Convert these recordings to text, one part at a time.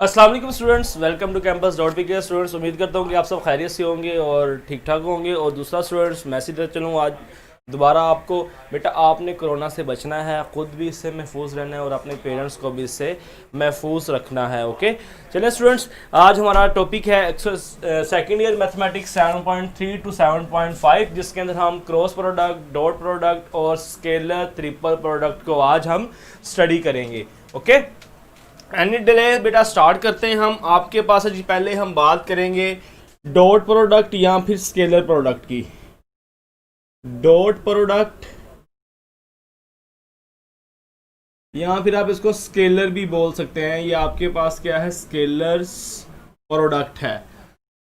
अस्सलाम वालेकुम students, welcome to campus dot P K. Students, उम्मीद करता हूँ कि आप सब खैरियत से होंगे और ठीक ठाक होंगे। और दूसरा स्टूडेंट्स, मैसेज देता चलूँ आज दोबारा आपको, बेटा आपने कोरोना से बचना है, ख़ुद भी इससे महफूज रहना है और अपने पेरेंट्स को भी इससे महफूज रखना है। ओके, चलिए स्टूडेंट्स, आज हमारा टॉपिक है सेकेंड ईयर मैथमेटिक्स 7.3 टू 7.5, जिसके अंदर हम क्रॉस प्रोडक्ट, डॉट प्रोडक्ट और स्केलर ट्रिपल प्रोडक्ट को आज हम स्टडी करेंगे। ओके, एनी डिले बेटा स्टार्ट करते हैं हम। आपके पास है जी, पहले हम बात करेंगे डॉट प्रोडक्ट या फिर स्केलर प्रोडक्ट की। डॉट प्रोडक्ट या फिर आप इसको स्केलर भी बोल सकते हैं। ये आपके पास क्या है, स्केलर्स प्रोडक्ट है।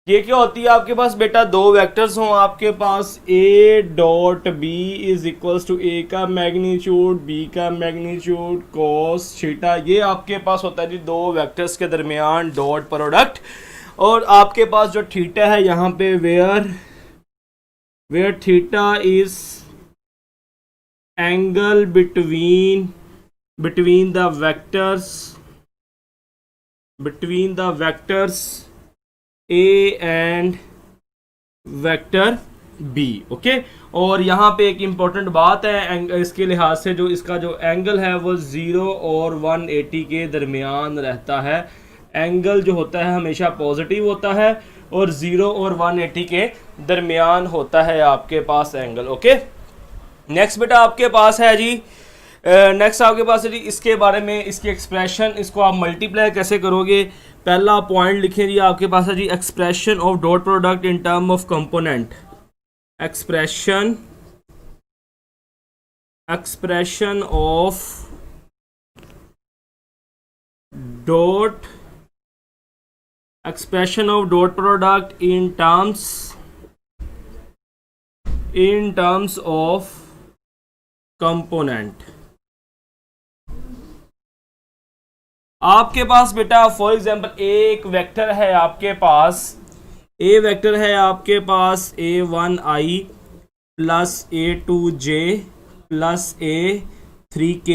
ये क्या होती है, आपके पास बेटा दो वेक्टर्स हों, आपके पास a dot B is equals to A का मैग्नीट्यूड बी का मैग्नीट्यूड cos थीटा। ये आपके पास होता है जी दो वेक्टर्स के दरमियान डॉट प्रोडक्ट। और आपके पास जो थीटा है यहाँ पे where theta is angle between the vectors A and vector B. Okay, और यहाँ पे एक इम्पॉर्टेंट बात है, इसके लिहाज से जो इसका जो एंगल है वो 0 और 180 के दरमियान रहता है। एंगल जो होता है हमेशा पॉजिटिव होता है और 0 और 180 के दरमियान होता है आपके पास एंगल। ओके, नेक्स्ट बेटा आपके पास है जी, नेक्स्ट आपके पास है जी, इसके बारे में इसकी एक्सप्रेशन, इसको आप मल्टीप्लाई कैसे करोगे। पहला पॉइंट लिखें जी, आपके पास है जी expression of dot product in term of component. Expression of dot product in terms of component. आपके पास बेटा फॉर एग्जांपल एक वेक्टर है आपके पास, a1i plus a2j plus a3k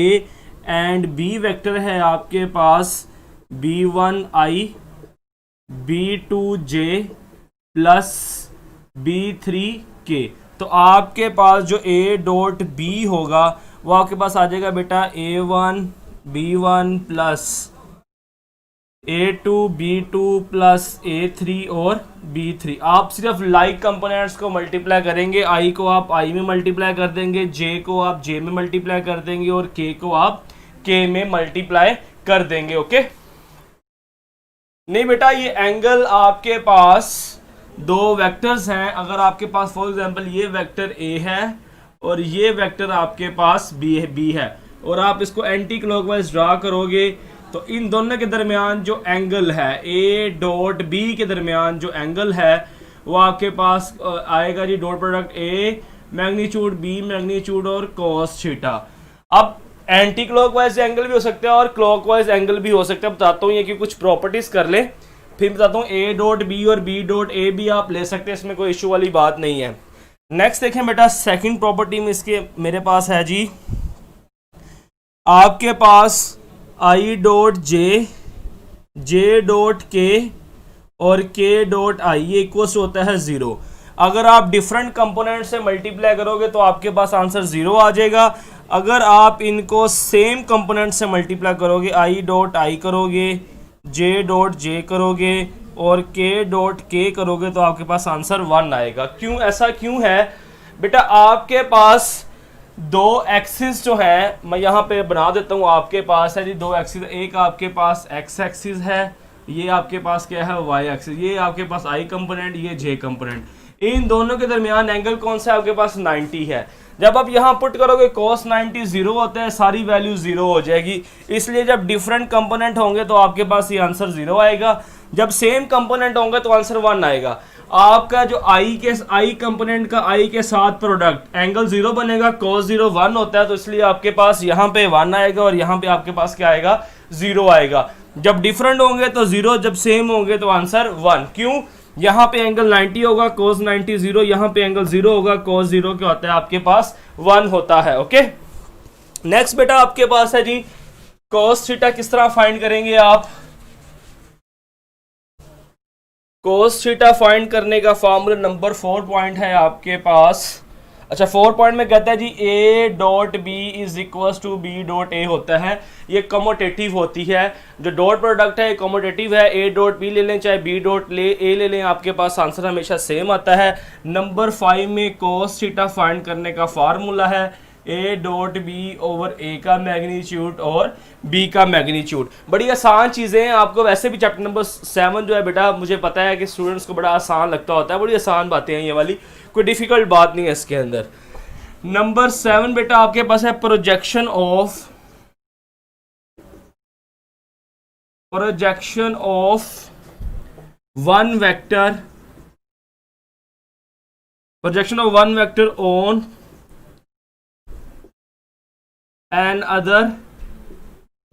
and b vector है आपके पास b1i b2j प्लस b3k। तो आपके पास जो a डॉट b होगा वो आपके पास आ जाएगा बेटा a1 b1 plus a2 b2 plus a3 और b3। आप सिर्फ लाइक कंपोनेंट्स को मल्टीप्लाई करेंगे। i को आप i में मल्टीप्लाई कर देंगे, j को आप j में मल्टीप्लाई कर देंगे और k को आप k में मल्टीप्लाई कर देंगे। ओके, नहीं बेटा, ये एंगल आपके पास दो वेक्टर्स हैं। अगर आपके पास फॉर एग्जांपल ये वेक्टर a है और ये वेक्टर आपके पास b है और आप इसको एंटी क्लॉकवाइज ड्रा करोगे तो इन दोनों के दरमियान जो एंगल है a डॉट b के दरमियान जो एंगल है वो आपके पास आएगा जी dot product a magnitude b magnitude और cos थीटा। अब एंटी क्लॉकवाइज एंगल भी हो सकता है और क्लॉकवाइज एंगल भी हो सकता है। बताता हूँ ये कि कुछ प्रॉपर्टीज कर ले, फिर बताता हूँ a डॉट b और b डॉट a भी आप ले सकते हैं, इसमें कोई इशू वाली बात नहीं है। नेक्स्ट देखें बेटा, सेकंड प्रॉपर्टी में इसके मेरे पास है जी, आपके पास i dot j dot k और k डॉट i ये इक्वल होता है 0। अगर आप डिफरेंट कंपोनेंट से मल्टीप्लाई करोगे तो आपके पास आंसर 0 आ जाएगा। अगर आप इनको सेम कंपोनेंट से मल्टीप्लाई करोगे, i डॉट i करोगे, j डॉट j करोगे और k डॉट k करोगे तो आपके पास आंसर 1 आएगा। क्यों, ऐसा क्यों है बेटा, आपके पास दो एक्सिस जो है, मैं यहाँ पे बना देता हूँ, आपके पास है जी दो एक्सिस। एक आपके पास x एक्सिस है, ये आपके पास क्या है y एक्सिस, ये आपके पास i कंपोनेंट, ये j कंपोनेंट। इन दोनों के दरमियान एंगल कौन सा है, आपके पास 90 है। जब आप यहाँ पुट करोगे cos 90 0 होता है, सारी वैल्यू 0 हो जाएगी। इसलिए जब डिफरेंट कंपोनेंट होंगे तो आपके पास ये आंसर 0 आएगा, जब सेम कंपोनेंट होंगे तो आंसर 1 आएगा। आपका जो i कंपोनेंट का i के साथ प्रोडक्ट एंगल 0 बनेगा, cos 0 1 होता है, तो इसलिए आपके पास यहाँ पे 1 आएगा और यहाँ पे आपके पास क्या आएगा, 0 आएगा। जब डिफरेंट होंगे तो 0, जब सेम होंगे तो आंसर 1। क्यों, यहाँ पे एंगल 90 होगा, cos 90 0, यहाँ पे एंगल 0 होगा, cos 0 क्या होता है, आपके पास 1 होता है। ओके, नेक्स्ट बेटा आपके पास है जी cos थीटा किस तरह फाइंड करेंगे आप। कोस थीटा फाइंड करने का फॉर्मूला नंबर 4 पॉइंट है आपके पास। अच्छा 4 पॉइंट में कहता है जी A dot B is equals to B dot A होता है, ये कमोटेटिव होती है। जो डॉट प्रोडक्ट है कमोटेटिव है, ए डॉट बी ले लें चाहे बी डॉट ए ले लें, आपके पास आंसर हमेशा सेम आता है। नंबर 5 में कोस थीटा फाइंड करने का फार्मूला है A dot B over A का मैग्नीट्यूड और बी का मैग्नीट्यूड। बड़ी आसान चीज़ें हैं, आपको वैसे भी चैप्टर नंबर 7 जो है बेटा मुझे पता है कि स्टूडेंट्स को बड़ा आसान लगता होता है, बड़ी आसान बातें हैं ये वाली, कोई डिफिकल्ट बात नहीं है इसके अंदर। नंबर 7 बेटा आपके पास है projection of one vector on an other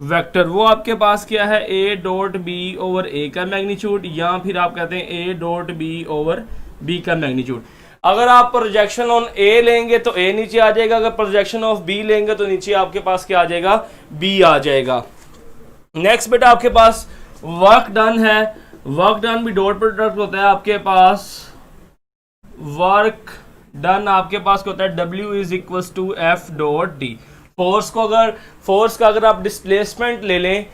vector. वो आपके पास क्या है A dot B over A का मैग्नीट्यूड, या फिर आप कहते हैं A dot B over B का मैग्नीट्यूड। अगर आप प्रोजेक्शन ऑन ए लेंगे तो ए नीचे आ जाएगा, अगर प्रोजेक्शन ऑफ बी लेंगे तो नीचे आपके पास क्या आ जाएगा, बी आ जाएगा। नेक्स्ट बेटा आपके पास वर्क डन है, वर्क डन भी डॉट प्रोडक्ट होता है आपके पास। वर्क डन आपके पास क्या होता है W is equals to F dot D. Force का अगर आप डिस्प्लेसमेंट ले लें,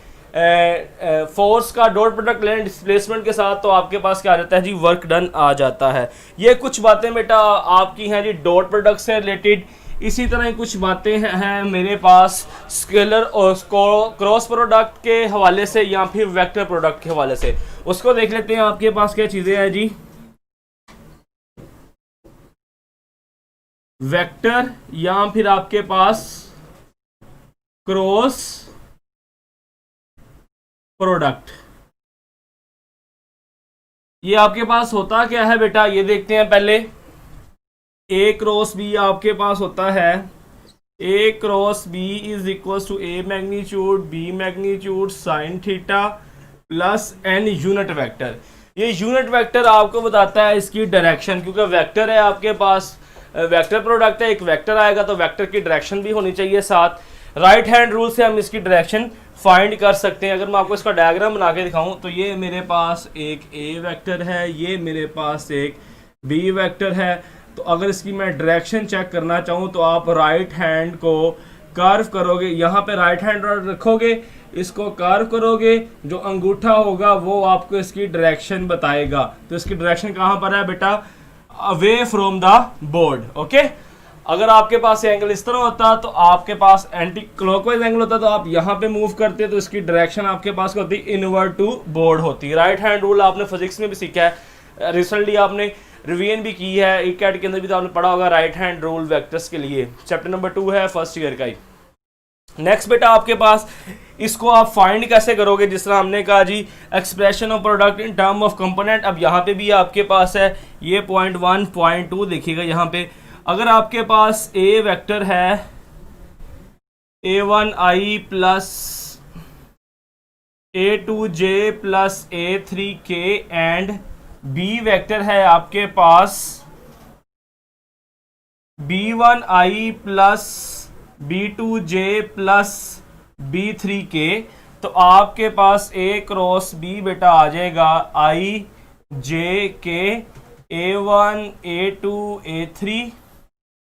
फोर्स का डॉट प्रोडक्ट लें डिस्प्लेसमेंट के साथ, तो आपके पास क्या आ जाता है जी, वर्क डन आ जाता है। ये कुछ बातें बेटा आपकी हैं जी डॉट प्रोडक्ट से रिलेटेड। इसी तरह कुछ बातें हैं मेरे पास स्केलर और क्रॉस प्रोडक्ट के हवाले से या फिर वेक्टर प्रोडक्ट के हवाले से, उसको देख लेते हैं। आपके पास क्या चीज़ें हैं जी, वेक्टर या फिर आपके पास क्रॉस प्रोडक्ट। ये आपके पास होता क्या है बेटा, ये देखते हैं पहले। ए क्रॉस बी आपके पास होता है, A cross B is equal to A magnitude B magnitude sine theta plus N unit vector. ये यूनिट वेक्टर आपको बताता है इसकी डायरेक्शन, क्योंकि वेक्टर है आपके पास, वेक्टर प्रोडक्ट है, एक वेक्टर आएगा तो वेक्टर की डायरेक्शन भी होनी चाहिए साथ। राइट हैंड रूल से हम इसकी डायरेक्शन फाइंड कर सकते हैं। अगर मैं आपको इसका डायग्राम बना के दिखाऊं तो ये मेरे पास एक ए वेक्टर है, ये मेरे पास एक बी वेक्टर है। तो अगर इसकी मैं डायरेक्शन चेक करना चाहूं तो आप राइट हैंड को कर्व करोगे, यहाँ पे राइट हैंड रखोगे, इसको कर्व करोगे, जो अंगूठा होगा वो आपको इसकी डायरेक्शन बताएगा। तो इसकी डायरेक्शन कहाँ पर है बेटा, away from the board. Okay, अगर आपके पास एंगल इस तरह होता तो आपके पास एंटी क्लॉकवाइज एंगल होता तो आप यहाँ पे मूव करते, तो इसकी डायरेक्शन आपके पास होती इनवर्ड टू बोर्ड होती। राइट हैंड रूल आपने फिजिक्स में भी सीखा है, रिसेंटली आपने रिवीजन भी की है, ई कैट के अंदर भी तो आपने पढ़ा होगा राइट हैंड रूल वेक्टर्स के लिए। चैप्टर नंबर 2 है फर्स्ट ईयर का ही। नेक्स्ट बेटा आपके पास इसको आप फाइंड कैसे करोगे, जिस तरह हमने कहा जी expression of product in term of component. अब यहाँ पे भी आपके पास है ये पॉइंट 1 पॉइंट 2 देखिएगा यहाँ पे। अगर आपके पास ए वेक्टर है a1i plus a2j plus a3k and B vector है आपके पास b1i plus b2j plus b3k, तो आपके पास a क्रॉस b बेटा आ जाएगा i j k a1 a2 a3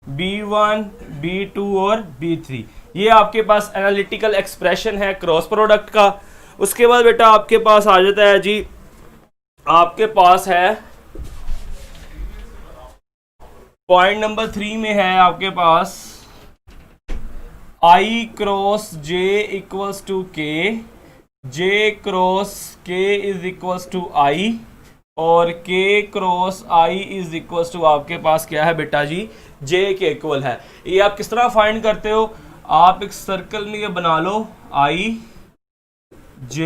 b1 b2 और b3। ये आपके पास एनालिटिकल एक्सप्रेशन है क्रॉस प्रोडक्ट का। उसके बाद बेटा आपके पास आ जाता है जी, आपके पास है पॉइंट नंबर 3 में है आपके पास i cross j equals to k, j cross k is equals to i और k cross i is equals to आपके पास क्या है बेटा जी, j के इक्वल है। ये आप किस तरह फाइंड करते हो, आप एक सर्कल में ये बना लो i j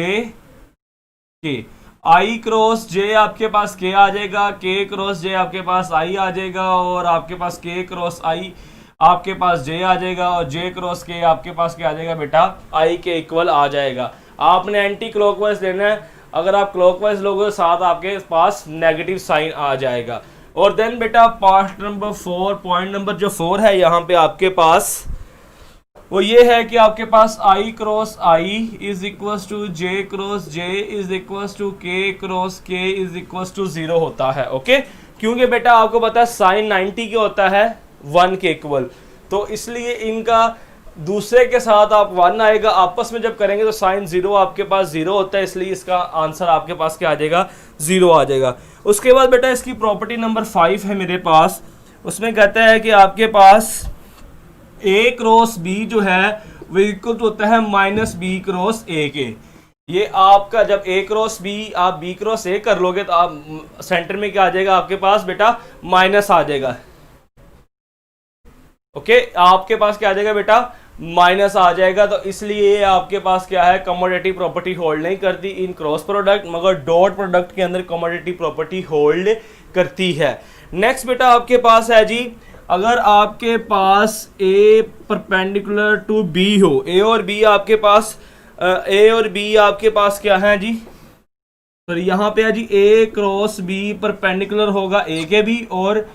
k, i cross j आपके पास k आ जाएगा, k क्रॉस j आपके पास i आ जाएगा और आपके पास k क्रॉस i आपके पास j आ जाएगा और j क्रॉस k आपके पास क्या आ जाएगा बेटा, i के इक्वल आ जाएगा। आपने एंटी क्लॉकवाइज लेना है, अगर आप क्लॉकवाइज लोगे साथ आपके पास नेगेटिव साइन आ जाएगा। और देन बेटा पार्ट नंबर 4 पॉइंट नंबर जो 4 है यहाँ पे आपके पास वो ये है कि आपके पास I cross I is equal to J cross J is equal to K cross K is equal to 0 होता है। ओके, क्योंकि बेटा आपको पता है साइन 90 क्या होता है 1 के इक्वल, तो इसलिए इनका दूसरे के साथ आप 1 आएगा, आपस में जब करेंगे तो साइन 0 आपके पास 0 होता है, इसलिए इसका आंसर आपके पास क्या आ जाएगा 0 आ जाएगा। उसके बाद बेटा इसकी प्रॉपर्टी नंबर 5 है मेरे पास, उसमें कहता है कि आपके पास ए क्रॉस बी जो है वो इक्वल टू होता है माइनस बी क्रॉस ए के। ये आपका जब ए क्रॉस बी आप बी क्रॉस ए कर लोगे तो आप सेंटर में क्या आ जाएगा आपके पास बेटा माइनस आ जाएगा। ओके, आपके पास क्या आ जाएगा बेटा माइनस आ जाएगा, तो इसलिए आपके पास क्या है कमोडिटी प्रॉपर्टी होल्ड नहीं करती इन क्रॉस प्रोडक्ट, मगर डॉट प्रोडक्ट के अंदर कमोडिटी प्रॉपर्टी होल्ड करती है। नेक्स्ट बेटा आपके पास है जी, अगर आपके पास ए परपेंडिकुलर टू बी हो, ए और बी आपके पास क्या है जी, तो यहाँ पे है जी ए क्रॉस बी परपेंडिकुलर होगा ए के भी, और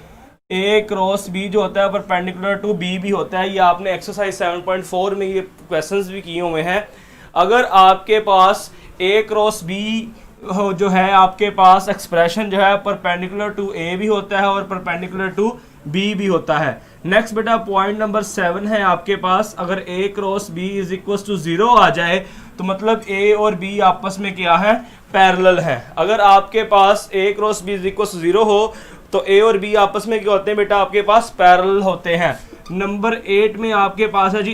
ए क्रॉस बी जो होता है परपेंडिकुलर टू बी भी होता है। ये आपने एक्सरसाइज 7.4 में ये क्वेश्चंस भी किए हुए हैं। अगर आपके पास ए क्रॉस बी जो है आपके पास एक्सप्रेशन जो है परपेंडिकुलर टू ए भी होता है और परपेंडिकुलर टू बी भी होता है। नेक्स्ट बेटा पॉइंट नंबर 7 है आपके पास, अगर A cross B is equal to 0 आ जाए तो मतलब ए और बी आपस में क्या है पैरेलल है। अगर आपके पास A cross B is equal to 0 हो तो ए और बी आपस में क्या होते हैं बेटा आपके पास पैरेलल होते हैं। नंबर 8 में आपके पास है जी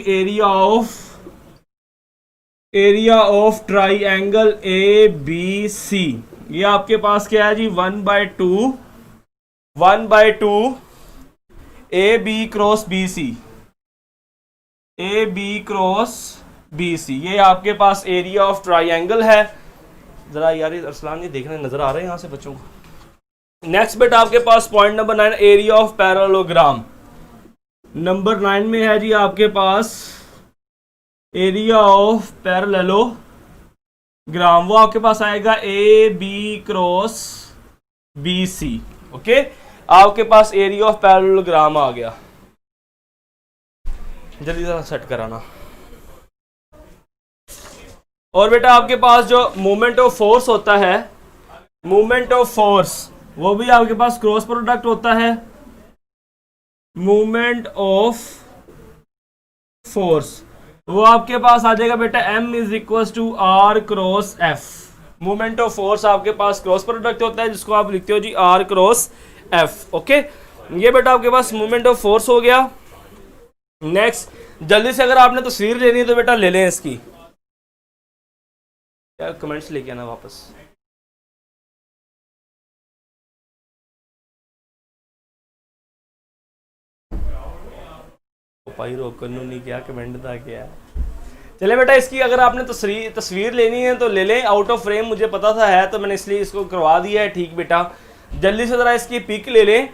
area of triangle A B C. ये आपके पास क्या है जी 1/2 A B cross B C, A B cross B C, ये आपके पास एरिया ऑफ ट्राइंगल है। जरा यार अरसलान ये देखने नजर आ रहे हैं यहाँ से बच्चों को। नेक्स्ट बेटा आपके पास point number 9 area of parallelogram. Number 9 में है जी आपके पास एरिया ऑफ पैरेललोग्राम, वो आपके पास आएगा A B cross B C. Okay, आपके पास एरिया ऑफ पैरेललोग्राम आ गया। जल्दी से सेट कराना। और बेटा आपके पास जो मोमेंट ऑफ फोर्स होता है, मोमेंट ऑफ फोर्स वो भी आपके पास क्रॉस प्रोडक्ट होता है। मोमेंट ऑफ फोर्स वो आपके पास आ जाएगा बेटा m is equal to R cross F. Moment of force आपके पास क्रॉस प्रोडक्ट होता है जिसको आप लिखते हो जी आर क्रॉस एफ। ओके, ये बेटा आपके पास मोमेंट ऑफ फोर्स हो गया। नेक्स्ट जल्दी से अगर आपने तस्वीर लेनी है तो बेटा ले लें इसकी, क्या कमेंट्स लेके आना वापस। कानूनी क्या कमेंट था क्या। चले बेटा इसकी अगर आपने तस्वीर लेनी है तो ले लें, आउट ऑफ फ्रेम मुझे पता था है तो मैंने इसलिए इसको करवा दिया है। ठीक बेटा, जल्दी से ज़रा इसकी पिक ले लें।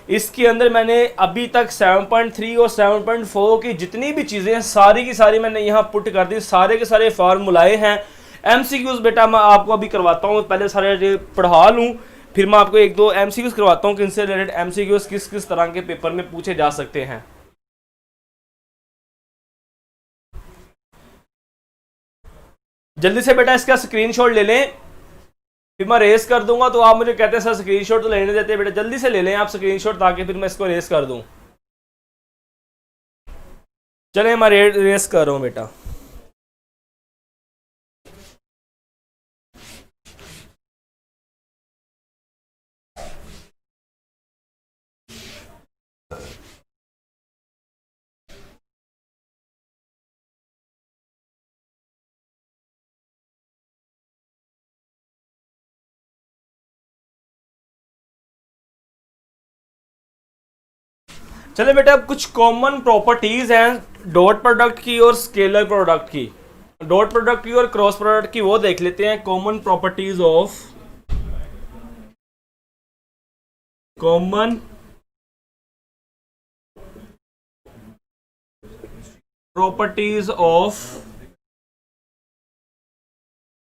इसके अंदर मैंने अभी तक 7.3 और 7.4 की जितनी भी चीज़ें हैं सारी की सारी मैंने यहाँ पुट कर दी, सारे के सारे फार्मूलाए हैं। MCQs बेटा मैं आपको अभी करवाता हूँ, पहले सारे पढ़ा लूँ फिर मैं आपको 1-2 MCQs करवाता हूँ कि इनसे रिलेटेड MCQs किस किस तरह के पेपर में पूछे जा सकते हैं। जल्दी से बेटा इसका स्क्रीनशॉट ले लें, फिर मैं रेस कर दूंगा। तो आप मुझे कहते हैं सर स्क्रीनशॉट तो लेने देते हैं, बेटा जल्दी से ले लें आप स्क्रीनशॉट ताकि फिर मैं इसको रेस कर दूं। चले मैं रेस कर रहा हूं बेटा। चले बेटा अब कुछ कॉमन प्रॉपर्टीज हैं डॉट प्रोडक्ट की और स्केलर प्रोडक्ट की। डॉट प्रोडक्ट की और क्रॉस प्रोडक्ट की वो देख लेते हैं। Common properties of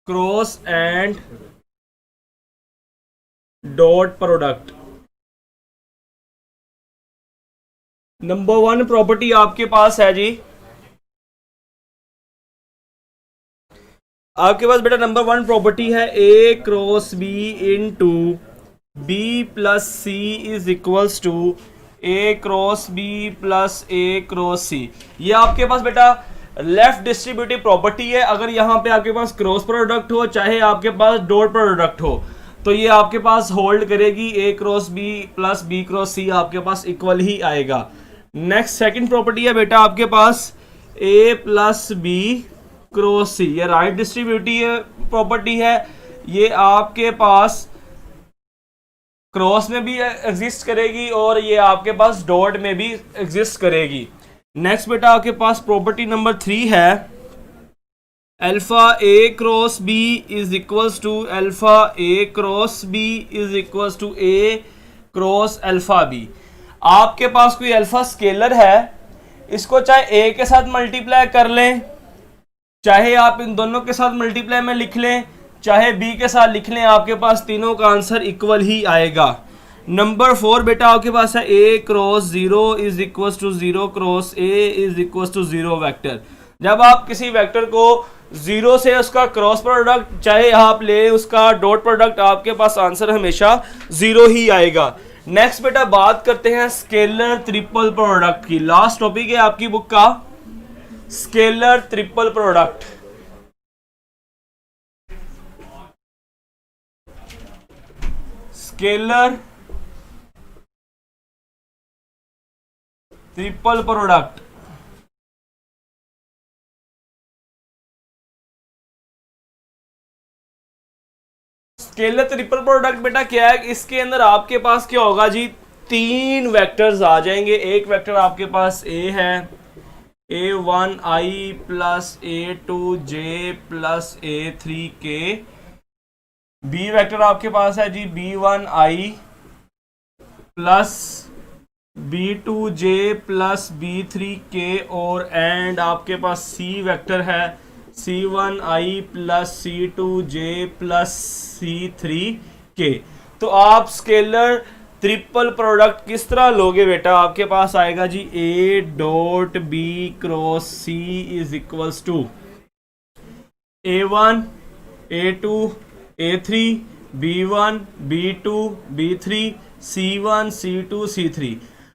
cross and dot product. Number 1 property आपके पास है जी आपके पास बेटा नंबर 1 प्रॉपर्टी है A cross B into B plus C is equals to A cross B plus A cross C. ये आपके पास बेटा लेफ्ट डिस्ट्रीब्यूटिव प्रॉपर्टी है। अगर यहाँ पे आपके पास क्रॉस प्रोडक्ट हो चाहे आपके पास डॉट प्रोडक्ट हो तो ये आपके पास होल्ड करेगी, A cross B plus B cross C आपके पास इक्वल ही आएगा। नेक्स्ट सेकंड प्रॉपर्टी है बेटा आपके पास ए प्लस बी क्रॉस सी, ये राइट डिस्ट्रीब्यूटिव प्रॉपर्टी है। ये आपके पास क्रॉस में भी एग्जिस्ट करेगी और ये आपके पास डॉट में भी एग्जिस्ट करेगी। नेक्स्ट बेटा आपके पास प्रॉपर्टी नंबर 3 है alpha A cross B is equals to alpha A cross B is equals to A cross alpha B. आपके पास कोई अल्फा स्केलर है, इसको चाहे ए के साथ मल्टीप्लाई कर लें, चाहे आप इन दोनों के साथ मल्टीप्लाई में लिख लें, चाहे बी के साथ लिख लें, आपके पास तीनों का आंसर इक्वल ही आएगा। नंबर 4 बेटा आपके पास है A cross 0 is equal to 0 cross A is equal to 0 vector. जब आप किसी वेक्टर को 0 से उसका क्रॉस प्रोडक्ट चाहे आप ले उसका डॉट प्रोडक्ट, आपके पास आंसर हमेशा 0 ही आएगा। नेक्स्ट बेटा बात करते हैं स्केलर ट्रिपल प्रोडक्ट की। लास्ट टॉपिक है आपकी बुक का scalar triple product. Scalar triple product scalar triple product बेटा क्या है, इसके अंदर आपके पास क्या होगा जी, 3 वेक्टर्स आ जाएंगे। एक वेक्टर आपके पास ए है, a1i plus a2j plus a3k। B vector आपके पास है जी b1i plus b2j plus b3k और एंड आपके पास सी वेक्टर है c1i plus c2j plus c3k। तो आप स्केलर ट्रिपल प्रोडक्ट किस तरह लोगे बेटा, आपके पास आएगा जी A dot B cross C is equals to a1 a2 a3 b1 b2 b3 c1 c2 c3।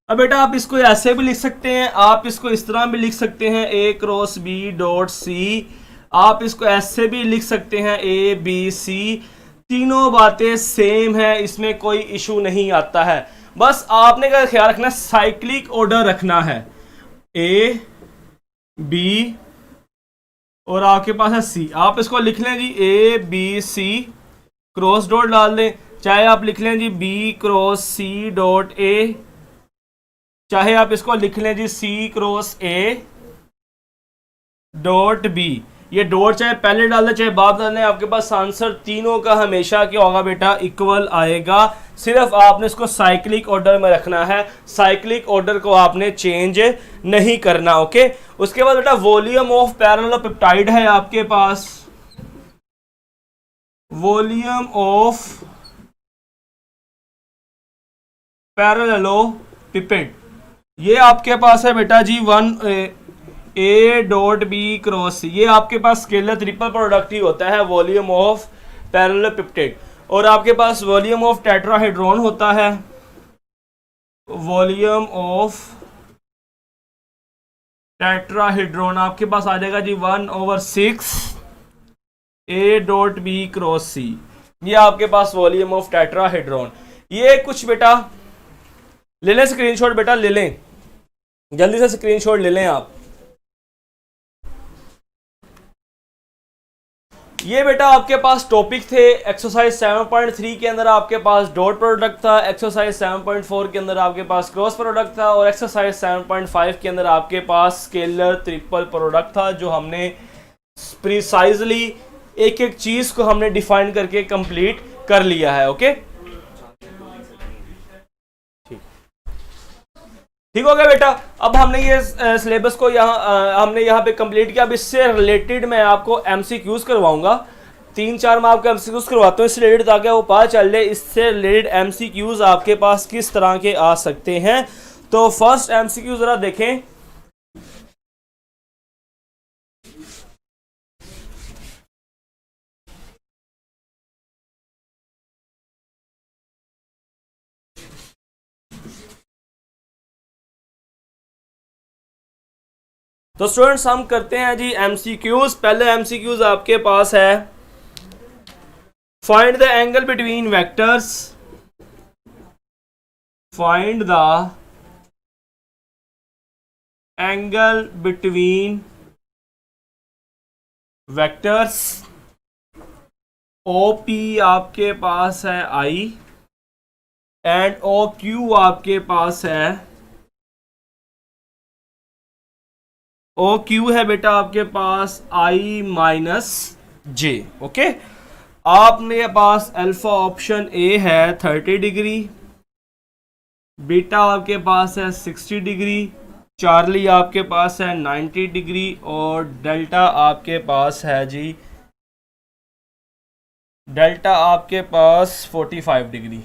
अब बेटा आप इसको ऐसे भी लिख सकते हैं, आप इसको इस तरह भी लिख सकते हैं ए क्रॉस बी डॉट सी, आप इसको ऐसे भी लिख सकते हैं ए बी सी। तीनों बातें सेम है, इसमें कोई इशू नहीं आता है। बस आपने का ख्याल रखना साइक्लिक ऑर्डर रखना है, ए बी और आपके पास है सी। आप इसको लिख लें जी A B C cross dot डाल दें, चाहे आप लिख लें जी B cross C dot A, चाहे आप इसको लिख लें जी C cross A dot B. ये डॉट चाहे पहले डाल दें चाहे बाद डाल दें, आपके पास आंसर तीनों का हमेशा क्या होगा बेटा, इक्वल आएगा। सिर्फ आपने इसको साइक्लिक ऑर्डर में रखना है, साइक्लिक ऑर्डर को आपने चेंज नहीं करना। ओके, उसके बाद बेटा वॉल्यूम ऑफ पैरेललोपेप्टाइड है आपके पास, वॉल्यूम ऑफ पैरेललोपेप्टाइड ये आपके पास है बेटा जी 1 ए डॉट बी क्रॉस सी। ये आपके पास स्केलर ट्रिपल प्रोडक्ट ही होता है, वॉल्यूम ऑफ पैरेललोपेप्टाइड। और आपके पास वॉल्यूम ऑफ टेट्राहेड्रॉन होता है, वॉल्यूम ऑफ टेट्राहेड्रॉन आपके पास आ जाएगा जी 1/6 ए डॉट बी क्रॉस सी। ये आपके पास वॉल्यूम ऑफ टेट्राहेड्रॉन। ये कुछ बेटा ले लें स्क्रीनशॉट, बेटा ले लें, जल्दी से स्क्रीनशॉट ले लें आप। ये बेटा आपके पास टॉपिक थे। एक्सरसाइज 7.3 के अंदर आपके पास डॉट प्रोडक्ट था, एक्सरसाइज 7.4 के अंदर आपके पास क्रॉस प्रोडक्ट था और एक्सरसाइज 7.5 के अंदर आपके पास स्केलर ट्रिपल प्रोडक्ट था, जो हमने प्रिसाइजली एक एक चीज को हमने डिफाइन करके कंप्लीट कर लिया है। ओके, ठीक हो गया बेटा। अब हमने ये सिलेबस को हमने यहाँ पे कंप्लीट किया। अब इससे रिलेटेड मैं आपको एमसीक्यूज करवाऊंगा, 3-4 मैं आपको एमसीक्यूज करवाता हूँ इससे रिलेटेड, ताकि वो पता चल जाए इससे रिलेटेड एमसीक्यूज आपके पास किस तरह के आ सकते हैं। तो फर्स्ट एमसीक्यू जरा देखें। तो स्टूडेंट्स हम करते हैं जी एमसीक्यूज। पहले एमसीक्यूज आपके पास है, find the angle between vectors, find the angle between vectors. OP आपके पास है I एंड OQ आपके पास है, OQ है बेटा आपके पास I माइनस J। ओके, आपने पास अल्फा ऑप्शन A है 30 डिग्री, बीटा आपके पास है 60 डिग्री, चार्ली आपके पास है 90 डिग्री और डेल्टा आपके पास है जी, डेल्टा आपके पास 45 डिग्री।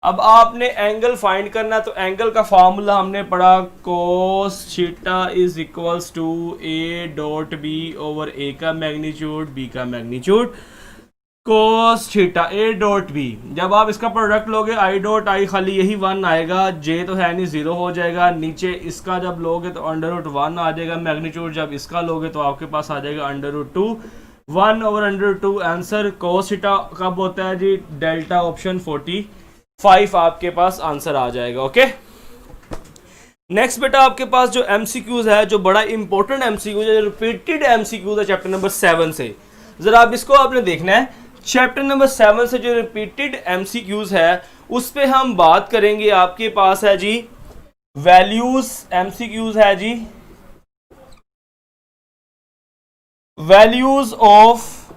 अब आपने एंगल फाइंड करना, तो एंगल का फार्मूला हमने पढ़ा, cos theta is equals to A dot B over A का मैग्नीट्यूड बी का magnitude, cos theta A dot B. जब आप इसका प्रोडक्ट लोगे आई डॉट आई खाली यही 1 आएगा, जे तो है नहीं 0 हो जाएगा, नीचे इसका जब लोगे तो अंडर रूट 1 आ जाएगा, मैग्नीट्यूड जब इसका लोगे तो आपके पास आ जाएगा under root 2, 1 over under 2। Answer cos theta कब होता है जी, डेल्टा ऑप्शन 45 आपके पास आंसर आ जाएगा। ओके, नेक्स्ट बेटा आपके पास जो एमसीक्यूज है, जो बड़ा इंपॉर्टेंट एमसीक्यूज है, रिपीटेड एमसीक्यूज है चैप्टर नंबर 7 से, जरा आप इसको आपने देखना है। चैप्टर नंबर 7 से जो रिपीटेड एमसीक्यूज है उस पे हम बात करेंगे। आपके पास है जी वैल्यूज, एमसीक्यूज है जी values of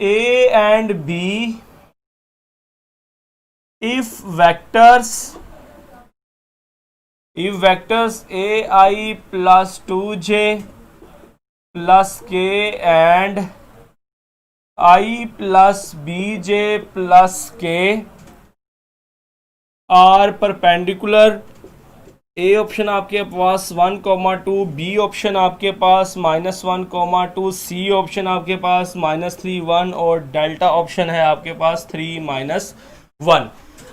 A and B if vectors ai plus 2j plus k and I plus bj plus k are perpendicular, A option आपके पास 1,2, बी ऑप्शन आपके पास -1,2, सी ऑप्शन आपके पास -3, 1 और डेल्टा ऑप्शन है आपके पास 3, -1।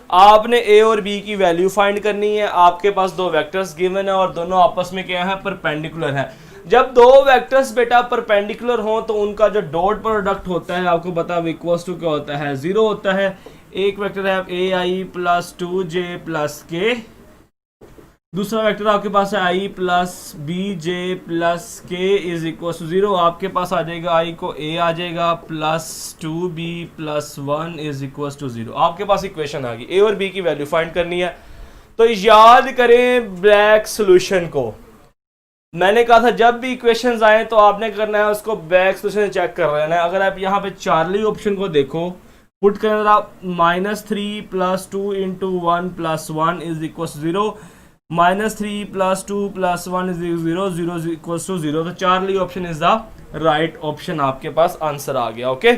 आपने ए और बी की वैल्यू फाइंड करनी है। आपके पास दो वेक्टर्स गिवन है और दोनों आपस में क्या है, परपेंडिकुलर है। जब दो वेक्टर्स बेटा परपेंडिकुलर हो तो उनका जो डॉट प्रोडक्ट होता है आपको पता है इक्वल्स टू क्या होता है, 0 होता है। एक वेक्टर है ए आई प्लस 2j प्लस के, दूसरा वेक्टर आपके पास है आई प्लस बी जे प्लस के इज इक्वल टू 0। आपके पास आ जाएगा आई को ए आ जाएगा plus 2b plus 1 is equal to 0। आपके पास इक्वेशन आ गई। ए और बी की वैल्यू फाइंड करनी है, तो याद करें ब्लैक सोल्यूशन को। मैंने कहा था जब भी इक्वेशंस आए तो आपने करना है उसको बैक सोल्यूशन चेक कर रहना है। अगर आप यहाँ पे चार्ली ऑप्शन को देखो, पुट करें आप -3 plus 2 into 1 plus 1 is equal to 0, -3 plus 2 plus 1 is 0, 0 equal to 0। तो Charlie option is the right option, आपके पास आंसर आ गया। ओके,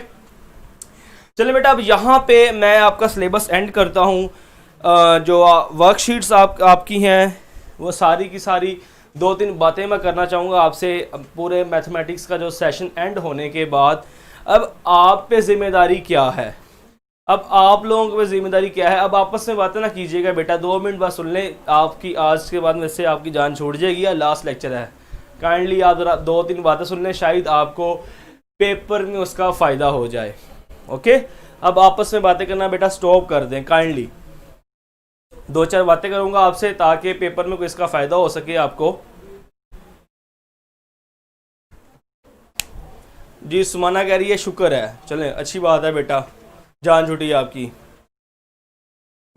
चलिए बेटा अब यहाँ पे मैं आपका सिलेबस एंड करता हूँ। जो वर्कशीट्स आपकी हैं वो सारी की सारी 2-3 बातें मैं करना चाहूँगा आपसे पूरे मैथमेटिक्स का जो सेशन एंड होने के बाद। अब आप पे जिम्मेदारी क्या है, अब आप लोगों की जिम्मेदारी क्या है। अब आपस में बातें ना कीजिएगा बेटा, 2 मिनट बाद सुन लें, आपकी आज के बाद में से आपकी जान छोड़ जाएगी या लास्ट लेक्चर है। काइंडली आप 2-3 बातें सुन लें, शायद आपको पेपर में उसका फ़ायदा हो जाए। ओके, अब आपस में बातें करना बेटा स्टॉप कर दें काइंडली। 2-4 बातें करूंगा आपसे ताकि पेपर में कोई इसका फ़ायदा हो सके आपको। जी सुमाना कह रही है शुक्र है, चलें अच्छी बात है बेटा, जान छुटी आपकी।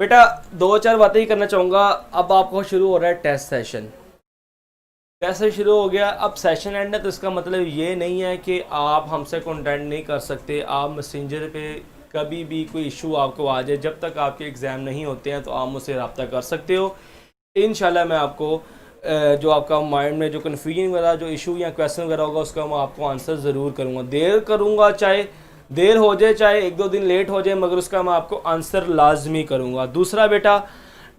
बेटा 2-4 बातें ही करना चाहूँगा। अब आपको शुरू हो रहा है टेस्ट सेशन, टेस्ट सेशन शुरू हो गया। अब सेशन एंड है तो इसका मतलब ये नहीं है कि आप हमसे कॉन्टेक्ट नहीं कर सकते। आप मैसेंजर पे कभी भी कोई इशू आपको आ जाए, जब तक आपके एग्ज़ाम नहीं होते हैं तो आप मुझसे रब्ता कर सकते हो। इंशाल्लाह मैं आपको जो आपका माइंड में जो कन्फ्यूजन वगैरह जो इशू या क्वेश्चन वगैरह होगा उसका मैं आपको आंसर ज़रूर करूँगा। देर करूँगा, चाहे देर हो जाए, चाहे 1-2 दिन लेट हो जाए, मगर उसका मैं आपको आंसर लाजमी करूँगा। दूसरा बेटा,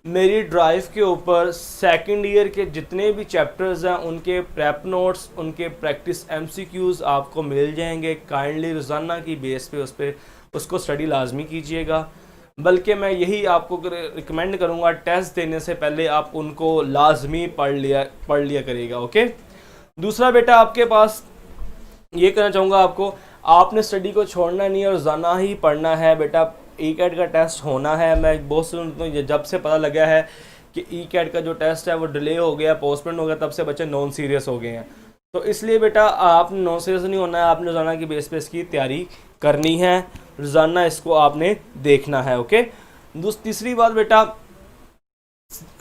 मेरी ड्राइव के ऊपर सेकंड ईयर के जितने भी चैप्टर्स हैं उनके प्रेप नोट्स, उनके प्रैक्टिस एमसीक्यूज़ आपको मिल जाएंगे। काइंडली रोज़ाना की बेस पे उसको स्टडी लाजमी कीजिएगा। बल्कि मैं यही आपको रिकमेंड करूँगा, टेस्ट देने से पहले आप उनको लाजमी पढ़ लिया करिएगा। ओके। दूसरा बेटा आपके पास ये कहना चाहूँगा आपको, आपने स्टडी को छोड़ना नहीं है और रोज़ाना ही पढ़ना है बेटा। ई कैट का टेस्ट होना है। मैं बहुत सुनता हूँ, जब से पता लगा है कि ई कैट का जो टेस्ट है वो डिले हो गया, पोस्टपोन हो गया, तब से बच्चे नॉन सीरियस हो गए हैं। तो इसलिए बेटा आपने नॉन सीरियस नहीं होना है, आपने रोज़ाना की बेस पे इसकी तैयारी करनी है, रोज़ाना इसको आपने देखना है। ओके। तीसरी बात बेटा,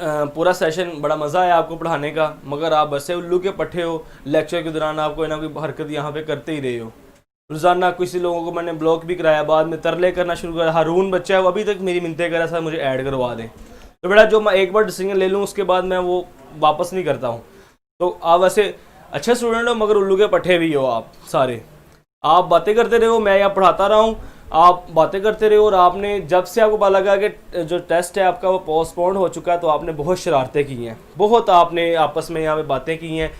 पूरा सेशन बड़ा मज़ा आया आपको पढ़ाने का, मगर आप बस से उल्लू के पट्टे हो। लेक्चर के दौरान आप कोई ना कोई हरकत यहाँ पे करते ही रहे हो। रोज़ाना किसी लोगों को मैंने ब्लॉक भी कराया, बाद में तरले करना शुरू करा। हारून बच्चा है, वो अभी तक मेरी मिन्नतें कर रहा था मुझे ऐड करवा दें। तो बेटा जो मैं एक बार डिसीजन ले लूँ उसके बाद मैं वो वापस नहीं करता हूँ। तो आप वैसे अच्छे स्टूडेंट हो, मगर उल्लू के पट्टे भी हो आप सारे। आप बातें करते रहो, मैं यहाँ पढ़ाता रहा हूँ, आप बातें करते रहे। और आपने जब से आपको पता लगा कि जो टेस्ट है आपका वो पोस्टपोन हो चुका है, तो आपने बहुत शरारतें की हैं, बहुत आपने आपस में यहाँ पे बातें की हैं।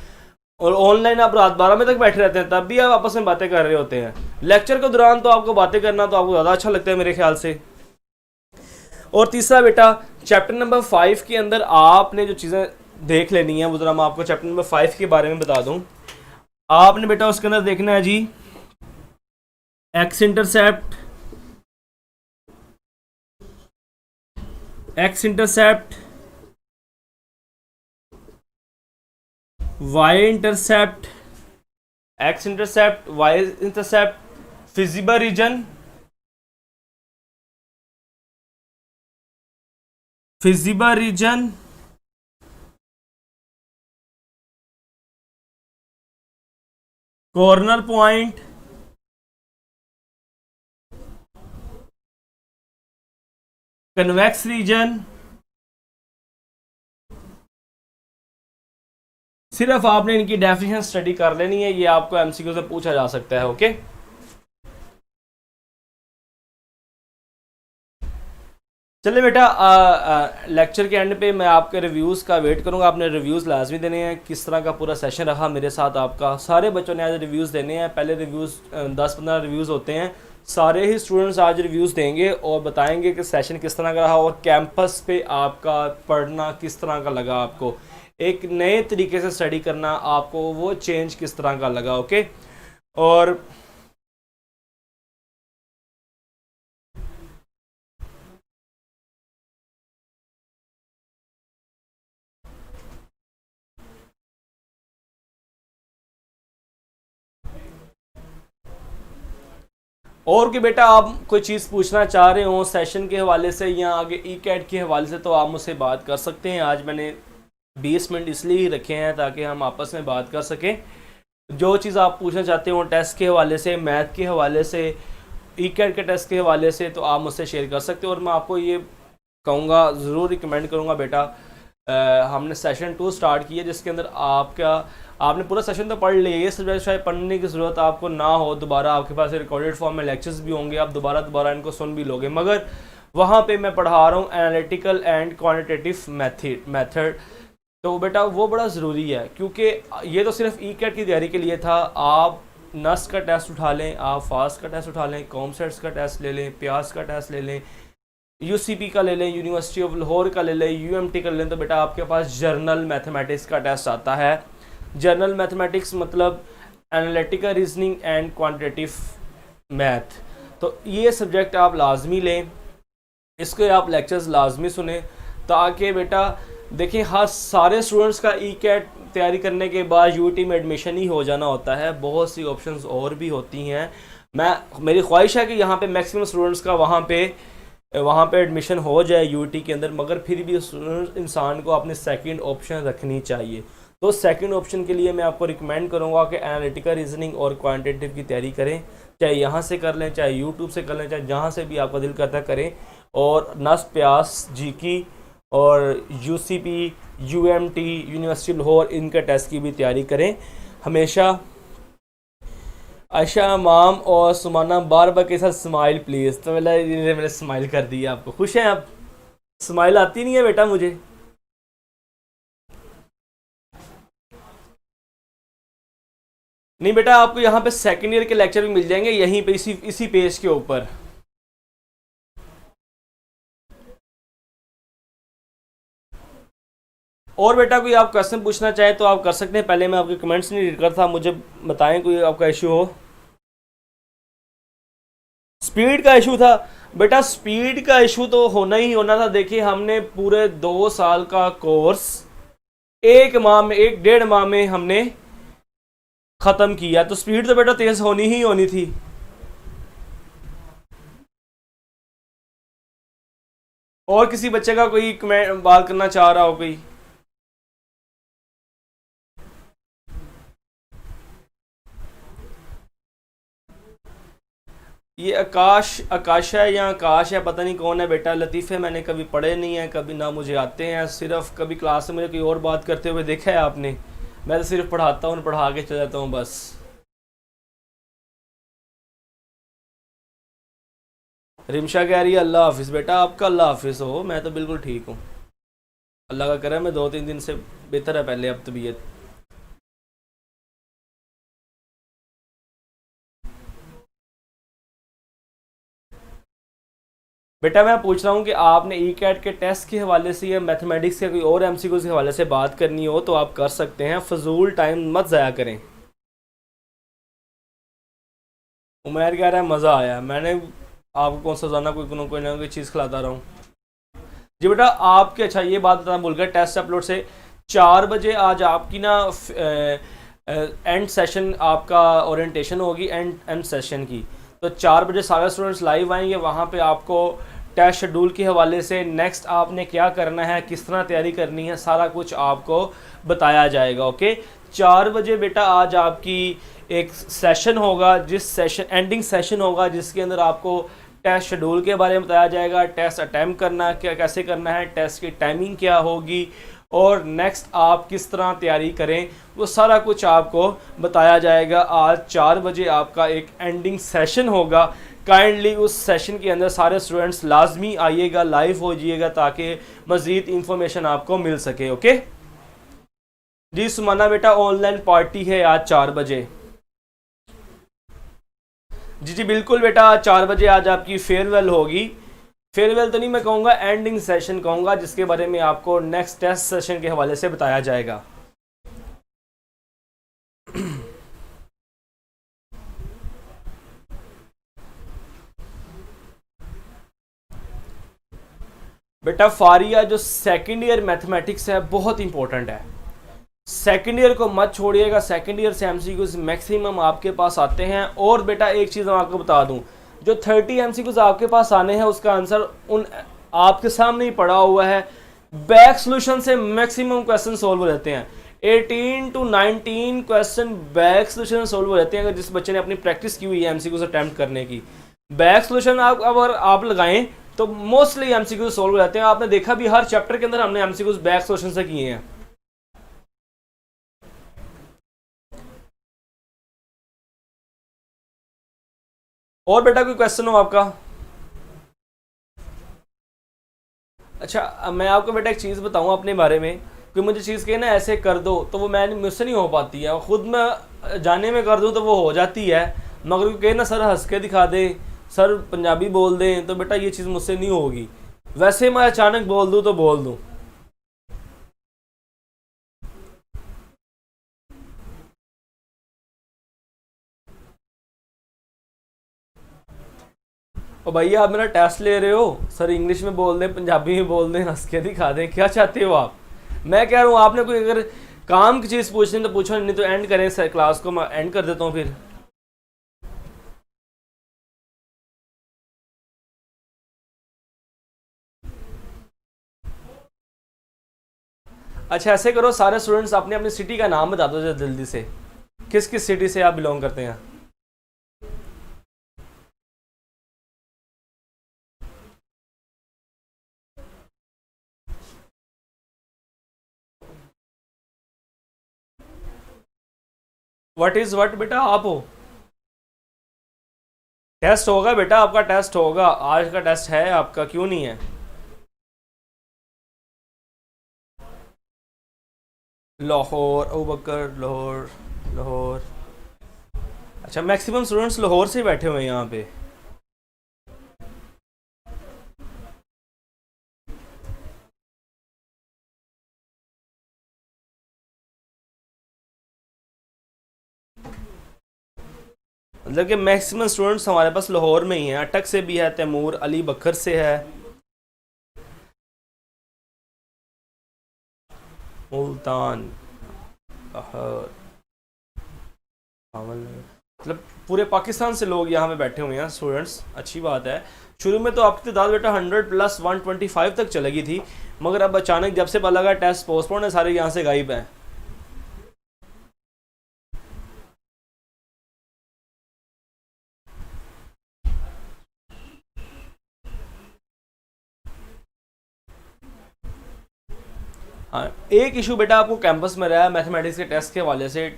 और ऑनलाइन आप रात 12 बजे तक बैठे रहते हैं, तब भी आप आपस में बातें कर रहे होते हैं। लेक्चर के दौरान तो आपको बातें करना तो आपको ज़्यादा अच्छा लगता है मेरे ख्याल से। और तीसरा बेटा, चैप्टर नंबर 5 के अंदर आपने जो चीज़ें देख लेनी है वो ज़रा मैं आपको चैप्टर नंबर 5 के बारे में बता दूँ। आपने बेटा उसके अंदर देखना है जी, X intercept, Y intercept, X intercept, Y intercept, feasible region, corner point, convex region. सिर्फ आपने इनकी डेफिनेशन स्टडी कर लेनी है, ये आपको एमसीक्यू से पूछा जा सकता है। ओके। चलिए बेटा, लेक्चर के एंड पे मैं आपके रिव्यूज़ का वेट करूंगा। आपने रिव्यूज़ लाजमी देने हैं, किस तरह का पूरा सेशन रहा मेरे साथ आपका। सारे बच्चों ने आज रिव्यूज़ देने हैं। पहले रिव्यूज़ 10-15 रिव्यूज़ होते हैं, सारे ही स्टूडेंट्स आज रिव्यूज़ देंगे और बताएंगे कि सेशन किस तरह का रहा और कैंपस पे आपका पढ़ना किस तरह का लगा, आपको एक नए तरीके से स्टडी करना आपको वो चेंज किस तरह का लगा। ओके। और और कि बेटा आप कोई चीज़ पूछना चाह रहे हो सेशन के हवाले से या आगे ई कैट के हवाले से, तो आप मुझसे बात कर सकते हैं। आज मैंने 20 मिनट इसलिए ही रखे हैं ताकि हम आपस में बात कर सकें। जो चीज़ आप पूछना चाहते हो टेस्ट के हवाले से, मैथ के हवाले से, ई कैट के टेस्ट के हवाले से, तो आप मुझसे शेयर कर सकते हो। और मैं आपको ये कहूँगा, ज़रूर रिकमेंड करूँगा बेटा, हमने सेशन 2 स्टार्ट किया जिसके अंदर आपने पूरा सेशन तो पढ़ लिया। ये सब्जेक्ट शायद पढ़ने की ज़रूरत आपको ना हो दोबारा, आपके पास रिकॉर्डेड फॉर्म में लेक्चर्स भी होंगे, आप दोबारा इनको सुन भी लोगे, मगर वहाँ पे मैं पढ़ा रहा हूँ एनालिटिकल एंड क्वांटिटेटिव मेथड। तो बेटा वो बड़ा ज़रूरी है, क्योंकि ये तो सिर्फ ई कैट की तैयारी के लिए था। आप नस का टेस्ट उठा लें, आप फास्ट का टेस्ट उठा लें, कॉमसेट्स का टेस्ट ले लें, प्यास का टेस्ट ले लें, यूसीपी का ले लें, यूनिवर्सिटी ऑफ लाहौर का ले लें, यूएमटी का ले लें, तो बेटा आपके पास जर्नल मैथमेटिक्स का टेस्ट आता है। जर्नल मैथमेटिक्स मतलब analytical reasoning and quantitative math. तो ये सब्जेक्ट आप लाजमी लें, इसके आप लेक्चर्स लाजमी सुने, ताकि बेटा देखिए हाँ, सारे स्टूडेंट्स का ई कैट तैयारी करने के बाद यूटी में एडमिशन ही हो जाना होता है, बहुत सी ऑप्शंस और भी होती हैं। मेरी ख्वाहिश है कि यहाँ पे मैक्सिमम स्टूडेंट्स का वहाँ पे एडमिशन हो जाए यूटी के अंदर, मगर फिर भी इंसान को अपनी सेकंड ऑप्शन रखनी चाहिए। तो सेकंड ऑप्शन के लिए मैं आपको रिकमेंड करूँगा कि एनालिटिकल रीजनिंग और क्वांटिटेटिव की तैयारी करें, चाहे यहाँ से कर लें, चाहे यूट्यूब से कर लें, चाहे जहाँ से भी आपका दिल करता करें। और नस प्यास जीकी और यूसीपी, यूएमटी, यूनिवर्सिटी लाहौर, इनके टेस्ट की भी तैयारी करें हमेशा। आयशा माम और सुमाना बार बार के साथ स्माइल प्लीज़। तो मैंने स्माइल कर दी, आपको खुश हैं आप? स्माइल आती नहीं है बेटा मुझे। नहीं बेटा, आपको यहाँ पे सेकेंड ईयर के लेक्चर भी मिल जाएंगे यहीं पे, इसी पेज के ऊपर। और बेटा कोई आप क्वेश्चन पूछना चाहें तो आप कर सकते हैं। पहले मैं आपके कमेंट्स नहीं रीड करता, मुझे बताएं कोई आपका इशू हो। स्पीड का इशू था बेटा, स्पीड का इशू तो होना ही होना था। देखिए हमने पूरे 2 साल का कोर्स 1 माह में, 1 डेढ़ माह में हमने खत्म किया, तो स्पीड तो बेटा तेज होनी ही होनी थी। और किसी बच्चे का कोई कमेंट बात करना चाह रहा हो कोई? ये आकाश है या आकाश है, पता नहीं कौन है बेटा। लतीफ़े मैंने कभी पढ़े नहीं है, कभी ना मुझे आते हैं, सिर्फ कभी क्लास में मुझे कोई और बात करते हुए देखा है आपने। मैं तो सिर्फ पढ़ाता हूँ, पढ़ा के चल जाता हूँ बस। रिमशा कह रही है अल्लाह हाफिज़। बेटा आपका अल्लाह हाफिज़ हो, मैं तो बिल्कुल ठीक हूँ, अल्लाह का करे। मैं 2-3 दिन से बेहतर है पहले, अब तबीयत। बेटा मैं पूछ रहा हूँ कि आपने ई कैट के टेस्ट के हवाले से या मैथमेटिक्स के कोई और एमसीक्यूज के हवाले से बात करनी हो तो आप कर सकते हैं, फजूल टाइम मत ज़ाया करें। उमैर कह रहा है मज़ा आया। मैंने आपको कौन सा जाना कोई ना कोई चीज़ खिलाता रहा हूँ। जी बेटा आपके, अच्छा ये बात बताना भूल गया, टेस्ट अपलोड से 4 बजे आज आपकी ना एंड सेशन, आपका ओरिएंटेशन होगी एंड सेशन की। तो 4 बजे सारे स्टूडेंट्स लाइव आएंगे, वहाँ पे आपको टेस्ट शेड्यूल के हवाले से नेक्स्ट आपने क्या करना है, किस तरह तैयारी करनी है, सारा कुछ आपको बताया जाएगा। ओके, 4 बजे बेटा आज आपकी एक सेशन होगा, जिस सेशन एंडिंग सेशन होगा जिसके अंदर आपको टेस्ट शेड्यूल के बारे में बताया जाएगा, टेस्ट अटैम्प्ट करना क्या कैसे करना है, टेस्ट की टाइमिंग क्या होगी, और नेक्स्ट आप किस तरह तैयारी करें, वो सारा कुछ आपको बताया जाएगा। आज 4 बजे आपका एक एंडिंग सेशन होगा। काइंडली उस सेशन के अंदर सारे स्टूडेंट्स लाजमी आइएगा, लाइव हो जाइएगा, ताकि मज़ीद इंफॉर्मेशन आपको मिल सके। ओके जी सुमाना बेटा, ऑनलाइन पार्टी है आज 4 बजे। जी जी बिल्कुल बेटा, 4 बजे आज आपकी फेयरवेल होगी। फेयरवेल तो नहीं मैं कहूँगा, एंडिंग सेशन कहूँगा, जिसके बारे में आपको नेक्स्ट टेस्ट सेशन के हवाले से बताया जाएगा। बेटा फारिया जो सेकेंड ईयर मैथमेटिक्स है बहुत इंपॉर्टेंट है, सेकेंड ईयर को मत छोड़िएगा। सेकेंड ईयर से एमसीक्यूज मैक्सिमम आपके पास आते हैं। और बेटा एक चीज़ मैं आपको बता दूं, जो 30 एमसीक्यूज आपके पास आने हैं उसका आंसर उन आपके सामने ही पड़ा हुआ है। बैक सोल्यूशन से मैक्सिमम क्वेश्चन सोल्व हो जाते हैं। 18 to 19 question back solution solve हो जाते हैं, अगर जिस बच्चे ने अपनी प्रैक्टिस की हुई है एमसीक्यूज अटैम्प्ट करने की। बैक सोल्यूशन आप अगर आप लगाएं तो मोस्टली एमसीक्यूज सोल्व हो जाते हैं। आपने देखा भी हर चैप्टर के अंदर हमने एमसीक्यूज बैक सोल्यूशन से किए हैं। और बेटा कोई क्वेश्चन हो आपका? अच्छा मैं आपको बेटा एक चीज़ बताऊँ अपने बारे में, कोई मुझे चीज़ कहे ना ऐसे कर दो तो वो मैं मुझसे नहीं हो पाती है, खुद मैं जाने में कर दूँ तो वो हो जाती है, मगर कोई कहे ना सर हंस के दिखा दे, सर पंजाबी बोल दें, तो बेटा ये चीज़ मुझसे नहीं होगी। वैसे मैं अचानक बोल दूँ तो बोल दूँ। और भैया आप मेरा टेस्ट ले रहे हो, सर इंग्लिश में बोल दें, पंजाबी में बोल दें, हंस के दिखा दें, क्या चाहते हो आप? मैं कह रहा हूँ आपने कोई अगर काम की चीज़ पूछनी तो पूछो, नहीं तो एंड करें सर, क्लास को मैं एंड कर देता हूँ फिर। अच्छा ऐसे करो, सारे स्टूडेंट्स अपने अपनी सिटी का नाम बता दो जल्दी से, किस किस सिटी से आप बिलोंग करते हैं। व्हाट इज व्हाट बेटा आप हो? टेस्ट होगा बेटा, आपका टेस्ट होगा, आज का टेस्ट है आपका, क्यों नहीं है? लाहौर, अबू बकर, लाहौर, लाहौर। अच्छा मैक्सिमम स्टूडेंट्स लाहौर से बैठे हुए हैं यहाँ पे। मतलब कि मैक्सिमम स्टूडेंट्स हमारे पास लाहौर में ही हैं। अटक से भी है, तैमूर, अली बकर से है, मुल्तान, मतलब पूरे पाकिस्तान से लोग यहाँ पे बैठे हुए हैं स्टूडेंट्स। अच्छी बात है। शुरू में तो आपकी तादाद बेटा 100 प्लस 125 तक चलेगी थी, मगर अब अचानक जब से पता लगा टेस्ट पोस्टपोन है, सारे यहाँ से गायब हैं। हाँ, एक इशू बेटा आपको कैंपस में रहा है मैथमेटिक्स के टेस्ट के हवाले से।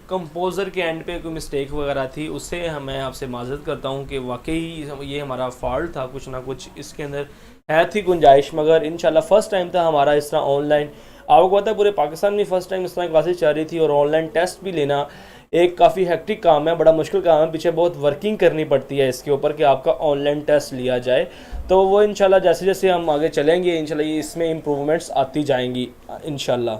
कंपोज़र के एंड पे कोई मिस्टेक वगैरह थी, उससे मैं आपसे माजरत करता हूँ कि वाकई ये हमारा फॉल्ट था, कुछ ना कुछ इसके अंदर है थी गुंजाइश, मगर इंशाल्लाह फ़र्स्ट टाइम था हमारा इस तरह ऑनलाइन। आपको पता है पूरे पाकिस्तान में फ़र्स्ट टाइम इस तरह क्लासेस चल रही थी, और ऑनलाइन टेस्ट भी लेना एक काफ़ी हेक्टिक काम है, बड़ा मुश्किल काम है, पीछे बहुत वर्किंग करनी पड़ती है इसके ऊपर कि आपका ऑनलाइन टेस्ट लिया जाए। तो वो इंशाल्लाह जैसे जैसे हम आगे चलेंगे इंशाल्लाह ये इसमें इम्प्रूवमेंट्स आती जाएंगी इंशाल्लाह।